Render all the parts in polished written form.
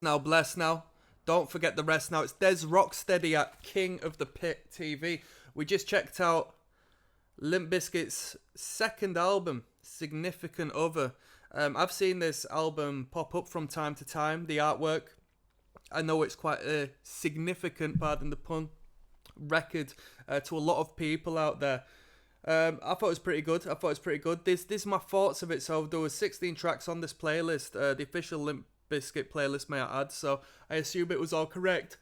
now, bless now. Don't forget the rest now. It's Des Rocksteady at King of the Pit TV. We just checked out Limp Bizkit's second album, Significant Other. I've seen this album pop up from time to time, the artwork. I know it's quite a significant, pardon the pun, record to a lot of people out there. I thought it was pretty good. This is my thoughts of it. So there was 16 tracks on this playlist, the official Limp Bizkit playlist, may I add. So I assume it was all correct.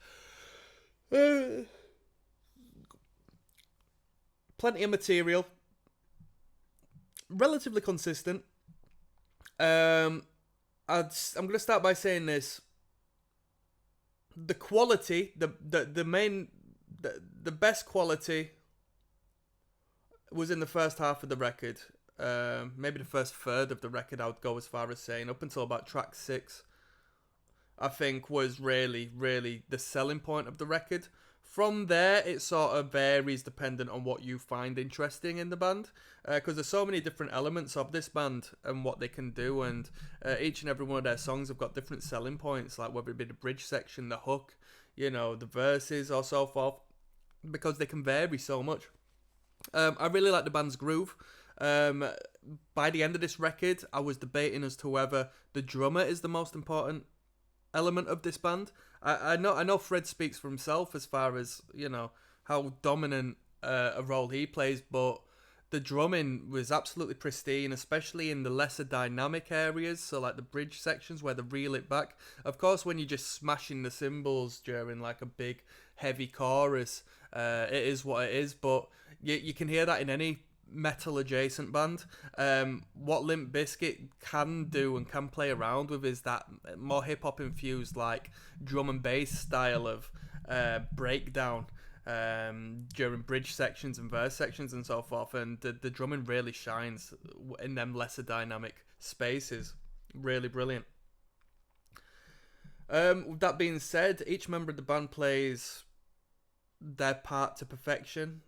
Plenty of material, relatively consistent. I'm going to start by saying this: the quality, the best quality was in the first half of the record. Maybe the first third of the record, I would go as far as saying. Up until about track 6, I think was really the selling point of the record. From there, it sort of varies dependent on what you find interesting in the band, because there's so many different elements of this band and what they can do, and each and every one of their songs have got different selling points, like whether it be the bridge section, the hook, the verses, or so forth, because they can vary so much. I really like the band's groove. By the end of this record, I was debating as to whether the drummer is the most important element of this band. I know Fred speaks for himself as far as how dominant a role he plays, but the drumming was absolutely pristine, especially in the lesser dynamic areas, so like the bridge sections where they reel it back. Of course, when you're just smashing the cymbals during like a big heavy chorus, it is what it is, but you can hear that in any metal adjacent band. What Limp Bizkit can do and can play around with is that more hip hop infused like drum and bass style of breakdown during bridge sections and verse sections and so forth, and the drumming really shines in them lesser dynamic spaces. Really brilliant. With that being said, each member of the band plays their part to perfection.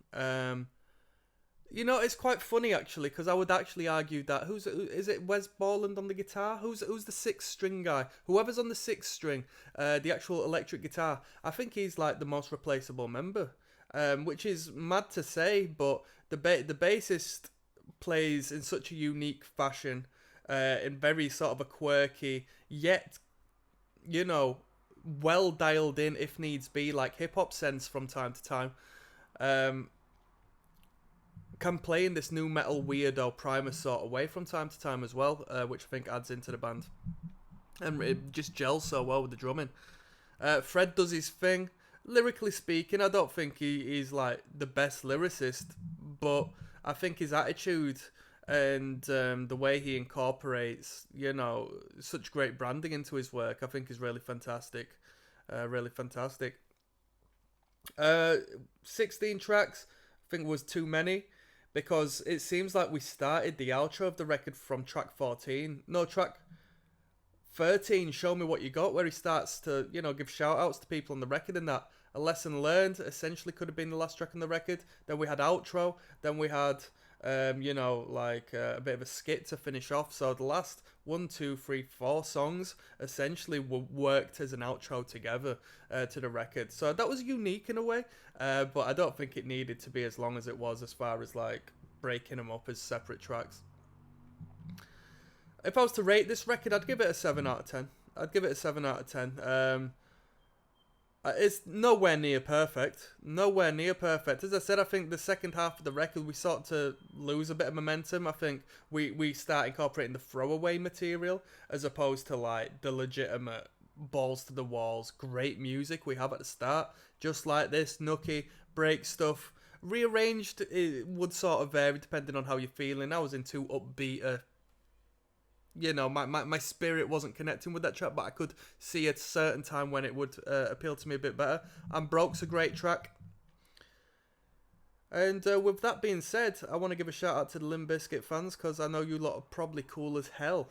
It's quite funny actually, because I would actually argue that is it Wes Borland on the guitar? Who's the 6th string guy? Whoever's on the 6th string, the actual electric guitar, I think he's like the most replaceable member, which is mad to say, but the bassist plays in such a unique fashion, in very sort of a quirky yet well dialed in, if needs be, like hip hop sense from time to time. Can play in this new metal weirdo Primus sort of way from time to time as well, which I think adds into the band, and it just gels so well with the drumming. Fred does his thing. Lyrically speaking, I don't think he's like the best lyricist, but I think his attitude and the way he incorporates such great branding into his work, I think is really fantastic. 16 tracks I think was too many, because it seems like we started the outro of the record from track 13. No, track 13, Show Me What You Got, where he starts to, give shout-outs to people on the record, and that a lesson learned essentially could have been the last track on the record. Then we had outro, then we had, a bit of a skit to finish off. So the last 1, 2, 3, 4 songs essentially worked as an outro together to the record. So that was unique in a way, but I don't think it needed to be as long as it was, as far as like breaking them up as separate tracks. If I was to rate this record, I'd give it a 7 out of 10. It's nowhere near perfect. As I said, I think the second half of the record, we start to lose a bit of momentum. I think we start incorporating the throwaway material as opposed to like the legitimate balls to the walls great music we have at the start. Just like this, nookie, break stuff. Rearranged, it would sort of vary depending on how you're feeling. I was in too upbeat my spirit wasn't connecting with that track, but I could see at a certain time when it would appeal to me a bit better. And Broke's a great track. And with that being said, I want to give a shout out to the Limp Bizkit fans, because I know you lot are probably cool as hell.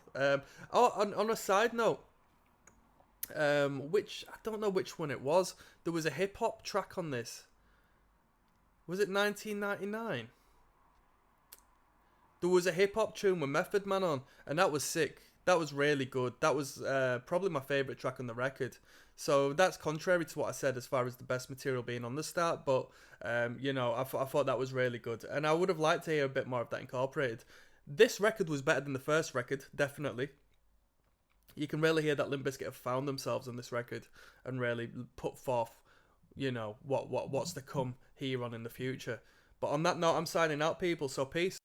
On a side note, which I don't know which one it was, there was a hip hop track on this. Was it 1999? There was a hip hop tune with Method Man on, and that was sick. That was really good. That was probably my favourite track on the record. So that's contrary to what I said as far as the best material being on the start, but you know, I thought that was really good, and I would have liked to hear a bit more of that incorporated. This record was better than the first record, definitely. You can really hear that Limp Bizkit have found themselves on this record and really put forth, you know, what's to come here on in the future. But on that note, I'm signing out, people. So peace.